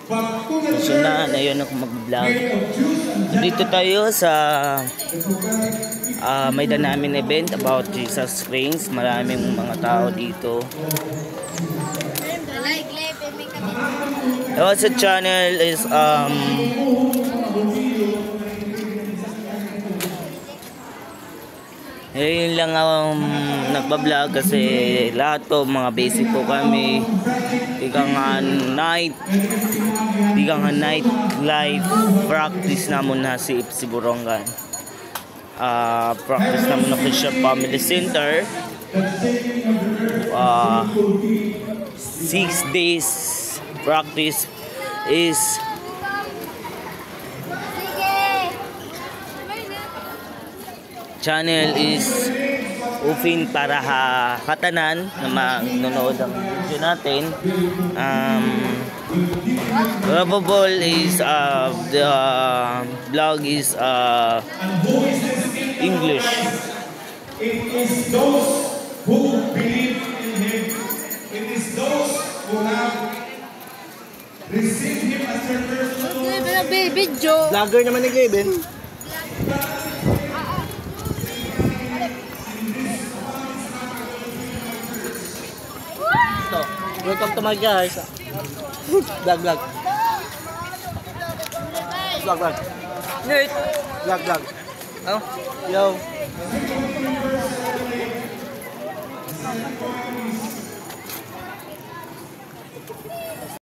So ngayon ako mag-vlog. Dito tayo sa may namin event about Jesus Springs. Maraming mga tao dito. Sa channel is yun lang nagbablog kasi lahat to mga basic po kami. Ika nga night live practice namun na si Borongan. Practice namun na Christian Family Center. 6 days practice is channel is open para katanan na manonood ang video natin. Probable is the vlog is English. It is those who believe in Him. It is those who have received Him as their personal Lord. Vlogger naman ni Gavin. So, welcome to my guys. Vlog. Nerd. Vlog. Oh, Yo.